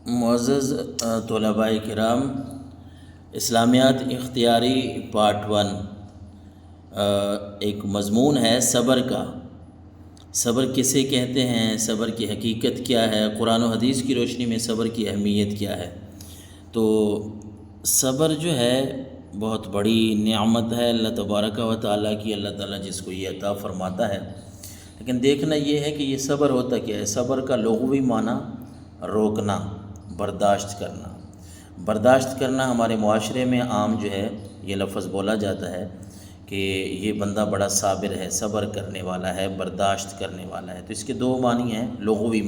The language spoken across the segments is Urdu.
معزز طلباء کرام، اسلامیات اختیاری پارٹ 1 ایک مضمون ہے صبر کا۔ صبر کسے کہتے ہیں، صبر کی حقیقت کیا ہے، قرآن و حدیث کی روشنی میں صبر کی اہمیت کیا ہے۔ تو صبر جو ہے بہت بڑی نعمت ہے اللہ تبارک و تعالیٰ کی، اللہ تعالیٰ جس کو یہ عطا فرماتا ہے۔ لیکن دیکھنا یہ ہے کہ یہ صبر ہوتا کیا ہے۔ صبر کا لغوی معنی روکنا، برداشت کرنا۔ برداشت کرنا ہمارے معاشرے میں عام جو ہے یہ لفظ بولا جاتا ہے کہ یہ بندہ بڑا صابر ہے، صبر کرنے والا ہے، برداشت کرنے والا ہے۔ تو اس کے دو معنی ہیں، لغوی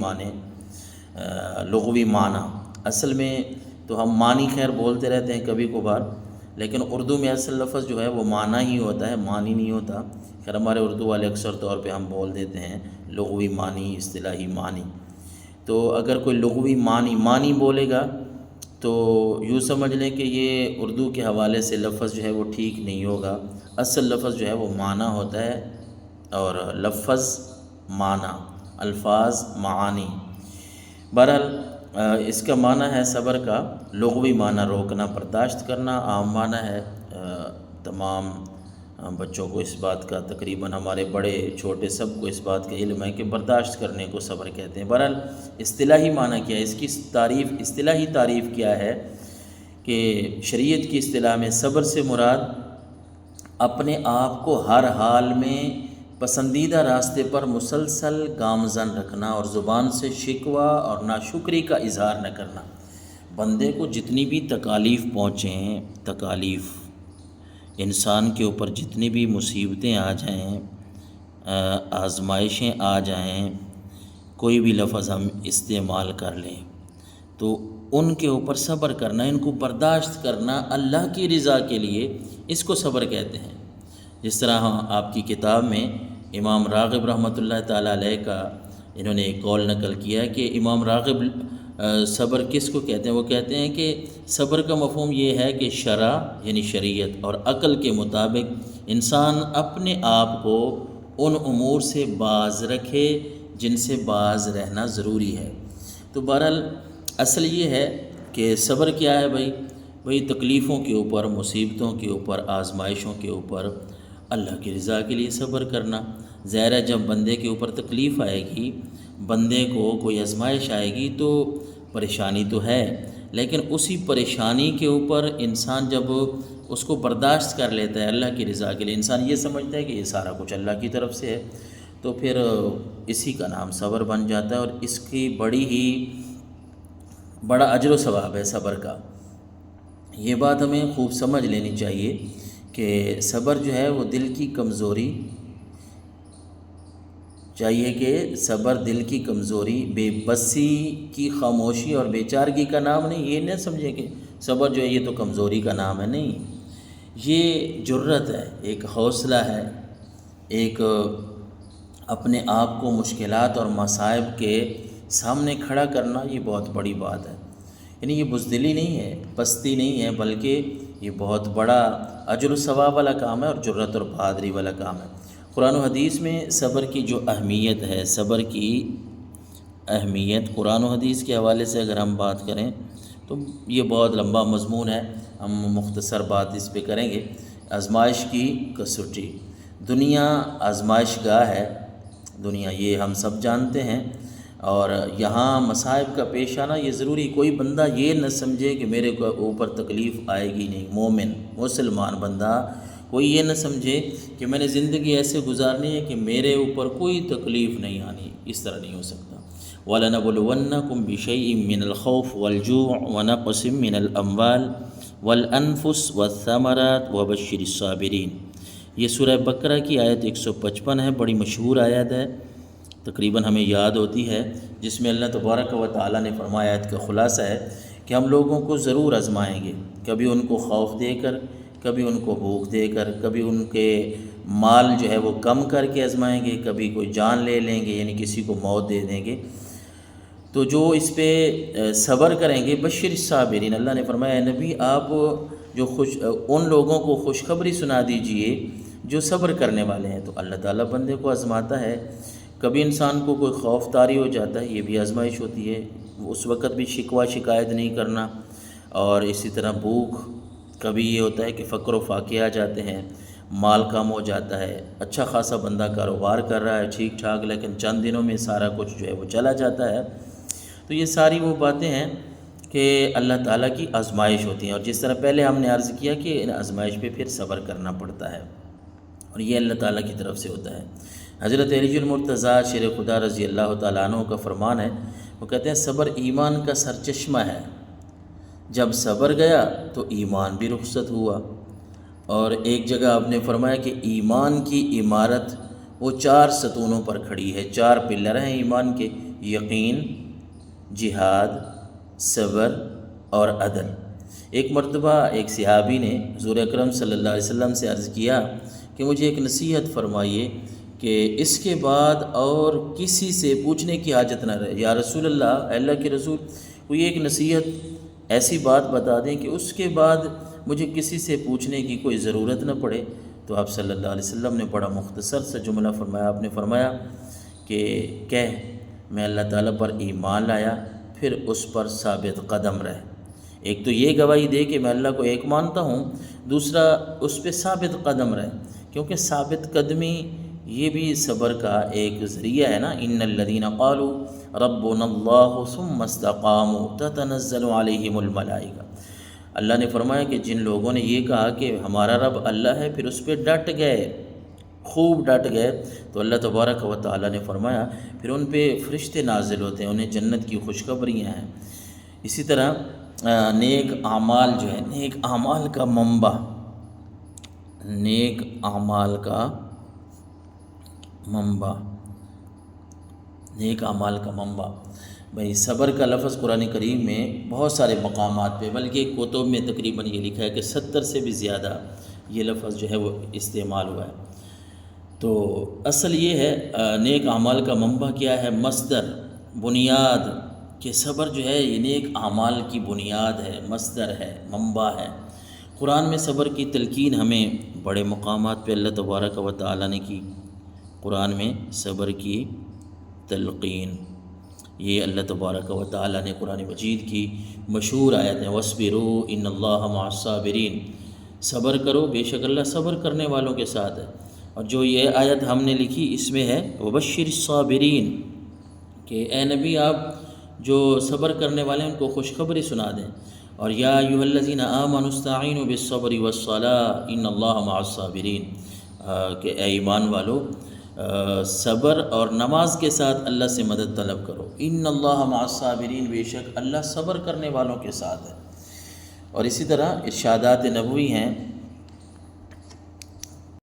معنی۔ اصل میں تو ہم معنی خیر بولتے رہتے ہیں کبھی کبھار، لیکن اردو میں اصل لفظ جو ہے وہ معنی ہی ہوتا ہے، معنی نہیں ہوتا۔ خیر ہمارے اردو والے اکثر طور پہ ہم بول دیتے ہیں لغوی معنی، اصطلاحی معنی۔ تو اگر کوئی لغوی معنی بولے گا تو یوں سمجھ لیں کہ یہ اردو کے حوالے سے لفظ جو ہے وہ ٹھیک نہیں ہوگا۔ اصل لفظ جو ہے وہ معنی ہوتا ہے، اور لفظ معنی، الفاظ معانی۔ بہرحال اس کا معنی ہے صبر کا لغوی معنی روکنا، برداشت کرنا۔ عام معنی ہے، تمام بچوں کو اس بات کا، تقریباً ہمارے بڑے چھوٹے سب کو اس بات کا علم ہے کہ برداشت کرنے کو صبر کہتے ہیں۔ بہرحال اصطلاحی معنی کیا ہے، اس کی اصطلاحی تعریف کیا ہے کہ شریعت کی اصطلاح میں صبر سے مراد اپنے آپ کو ہر حال میں پسندیدہ راستے پر مسلسل گامزن رکھنا، اور زبان سے شکوہ اور ناشکری کا اظہار نہ کرنا۔ بندے کو جتنی بھی تکالیف پہنچیں، تکالیف انسان کے اوپر جتنی بھی مصیبتیں آ جائیں، آزمائشیں آ جائیں، کوئی بھی لفظ ہم استعمال کر لیں تو ان کے اوپر صبر کرنا، ان کو برداشت کرنا اللہ کی رضا کے لیے، اس کو صبر کہتے ہیں۔ جس طرح آپ کی کتاب میں امام راغب رحمۃ اللہ تعالیٰ علیہ کا انہوں نے ایک قول نقل کیا ہے کہ امام راغب صبر کس کو کہتے ہیں؟ وہ کہتے ہیں کہ صبر کا مفہوم یہ ہے کہ شرع یعنی شریعت اور عقل کے مطابق انسان اپنے آپ کو ان امور سے باز رکھے جن سے باز رہنا ضروری ہے۔ تو بہرحال اصل یہ ہے کہ صبر کیا ہے بھئی تکلیفوں کے اوپر، مصیبتوں کے اوپر، آزمائشوں کے اوپر اللہ کی رضا کے لیے صبر کرنا۔ ظاہر ہے جب بندے کے اوپر تکلیف آئے گی، بندے کو کوئی آزمائش آئے گی تو پریشانی تو ہے، لیکن اسی پریشانی کے اوپر انسان جب اس کو برداشت کر لیتا ہے اللہ کی رضا کے لیے، انسان یہ سمجھتا ہے کہ یہ سارا کچھ اللہ کی طرف سے ہے، تو پھر اسی کا نام صبر بن جاتا ہے، اور اس کی بڑا اجر و ثواب ہے صبر کا۔ یہ بات ہمیں خوب سمجھ لینی چاہیے کہ صبر جو ہے وہ دل کی کمزوری چاہیے، کہ صبر دل کی کمزوری، بے بسی کی خاموشی اور بے چارگی کا نام نہیں۔ یہ نہ سمجھیں کہ صبر جو ہے یہ تو کمزوری کا نام ہے، نہیں، یہ جرت ہے، ایک حوصلہ ہے، ایک اپنے آپ کو مشکلات اور مصائب کے سامنے کھڑا کرنا، یہ بہت بڑی بات ہے۔ یعنی یہ بزدلی نہیں ہے، پستی نہیں ہے، بلکہ یہ بہت بڑا اجر و ثواب والا کام ہے، اور جرت اور بہادری والا کام ہے۔ قرآن و حدیث میں صبر کی جو اہمیت ہے، صبر کی اہمیت قرآن و حدیث کے حوالے سے اگر ہم بات کریں تو یہ بہت لمبا مضمون ہے، ہم مختصر بات اس پہ کریں گے۔ آزمائش کی کسوٹی، دنیا آزمائش گاہ ہے، دنیا یہ ہم سب جانتے ہیں، اور یہاں مصائب کا پیش آنا یہ ضروری، کوئی بندہ یہ نہ سمجھے کہ میرے کو اوپر تکلیف آئے گی نہیں۔ مومن مسلمان بندہ کوئی یہ نہ سمجھے کہ میں نے زندگی ایسے گزارنی ہے کہ میرے اوپر کوئی تکلیف نہیں آنی، اس طرح نہیں ہو سکتا۔ وَلَنَبْلُوَنَّكُمْ بِشَيْءٍ مِّنَ الْخَوْفِ وَالْجُوعِ وَنَقْصٍ مِّنَ الْأَمْوَالِ وَالْأَنفُسِ وَالثَّمَرَاتِ وَبَشِّرِ الصَّابِرِينَ۔ یہ سورہ بقرہ کی آیت 155 ہے، بڑی مشہور آیت ہے، تقریباً ہمیں یاد ہوتی ہے، جس میں اللہ تبارک و تعالیٰ نے فرمایا، آیت کا خلاصہ ہے کہ ہم لوگوں کو ضرور آزمائیں گے، کبھی ان کو خوف دے کر، کبھی ان کو بھوک دے کر، کبھی ان کے مال جو ہے وہ کم کر کے آزمائیں گے، کبھی کوئی جان لے لیں گے، یعنی کسی کو موت دے دیں گے۔ تو جو اس پہ صبر کریں گے، بشر الصابرین، اللہ نے فرمایا اے نبی آپ جو ان لوگوں کو خوشخبری سنا دیجئے جو صبر کرنے والے ہیں۔ تو اللہ تعالیٰ بندے کو آزماتا ہے، کبھی انسان کو کوئی خوف طاری ہو جاتا ہے، یہ بھی آزمائش ہوتی ہے، اس وقت بھی شکوہ شکایت نہیں کرنا، اور اسی طرح بھوک، کبھی یہ ہوتا ہے کہ فقر و فاقے آ جاتے ہیں، مال کم ہو جاتا ہے، اچھا خاصا بندہ کاروبار کر رہا ہے ٹھیک ٹھاک، لیکن چند دنوں میں سارا کچھ جو ہے وہ چلا جاتا ہے۔ تو یہ ساری وہ باتیں ہیں کہ اللہ تعالیٰ کی آزمائش ہوتی ہیں، اور جس طرح پہلے ہم نے عرض کیا کہ ان آزمائش پہ پھر صبر کرنا پڑتا ہے، اور یہ اللہ تعالیٰ کی طرف سے ہوتا ہے۔ حضرت علی المرتضیٰ شیر خدا رضی اللہ تعالیٰ عنہ کا فرمان ہے، وہ کہتے ہیں صبر ایمان کا سرچشمہ ہے، جب صبر گیا تو ایمان بھی رخصت ہوا۔ اور ایک جگہ آپ نے فرمایا کہ ایمان کی عمارت وہ 4 ستونوں پر کھڑی ہے، 4 پلر ہیں ایمان کے: یقین، جہاد، صبر اور عدل۔ ایک مرتبہ ایک صحابی نے حضور اکرم صلی اللہ علیہ وسلم سے عرض کیا کہ مجھے ایک نصیحت فرمائیے کہ اس کے بعد اور کسی سے پوچھنے کی حاجت نہ رہے، یا رسول اللہ، اللہ کے رسول، کوئی ایک نصیحت ایسی بات بتا دیں کہ اس کے بعد مجھے کسی سے پوچھنے کی کوئی ضرورت نہ پڑے۔ تو آپ صلی اللہ علیہ وسلم نے بڑا مختصر سا جملہ فرمایا، آپ نے فرمایا کہ کہہ میں اللہ تعالیٰ پر ایمان لایا، پھر اس پر ثابت قدم رہے۔ ایک تو یہ گواہی دے کہ میں اللہ کو ایک مانتا ہوں، دوسرا اس پہ ثابت قدم رہے، کیونکہ ثابت قدمی یہ بھی صبر کا ایک ذریعہ ہے نا۔ ان الذین قالوا ربنا اللہ ثم استقاموا تتنزل علیہم الملائکہ، اللہ نے فرمایا کہ جن لوگوں نے یہ کہا کہ ہمارا رب اللہ ہے، پھر اس پہ ڈٹ گئے، خوب ڈٹ گئے، تو اللہ تبارک و تعالیٰ نے فرمایا پھر ان پہ فرشتے نازل ہوتے ہیں، انہیں جنت کی خوشخبریاں ہیں۔ اسی طرح نیک اعمال جو ہے، نیک اعمال کا منبع، نیک اعمال کا منبع، نیک اعمال کا منبع، بھئی صبر کا لفظ قرآن کریم میں بہت سارے مقامات پہ، بلکہ کتب میں تقریباً یہ لکھا ہے کہ 70 سے بھی زیادہ یہ لفظ جو ہے وہ استعمال ہوا ہے۔ تو اصل یہ ہے نیک اعمال کا منبع کیا ہے، مصدر، بنیاد، کہ صبر جو ہے یہ نیک اعمال کی بنیاد ہے، مصدر ہے، منبع ہے۔ قرآن میں صبر کی تلقین ہمیں بڑے مقامات پہ اللہ تبارک و تعالیٰ نے کی۔ قرآن میں صبر کی تلقین یہ اللہ تبارک و تعالیٰ نے قرآن مجید کی مشہور آیت ہے، وَاصْبِرُوا إِنَّ اللَّهَ مَعَ الصَّابِرِينَ، صبر کرو، بے شک اللہ صبر کرنے والوں کے ساتھ ہے۔ اور جو یہ آیت ہم نے لکھی اس میں ہے وَبَشِّرِ الصَّابِرِينَ، کہ اے نبی آپ جو صبر کرنے والے ہیں ان کو خوشخبری سنا دیں۔ اور یا ایھا الذین آمنوا استعینوا بالصبر والصلاۃ ان اللہ مع الصابرین، کہ اے ایمان والو صبر اور نماز کے ساتھ اللہ سے مدد طلب کرو، ان اللہ مع الصابرین، بے شک اللہ صبر کرنے والوں کے ساتھ ہے۔ اور اسی طرح ارشادات نبوی ہیں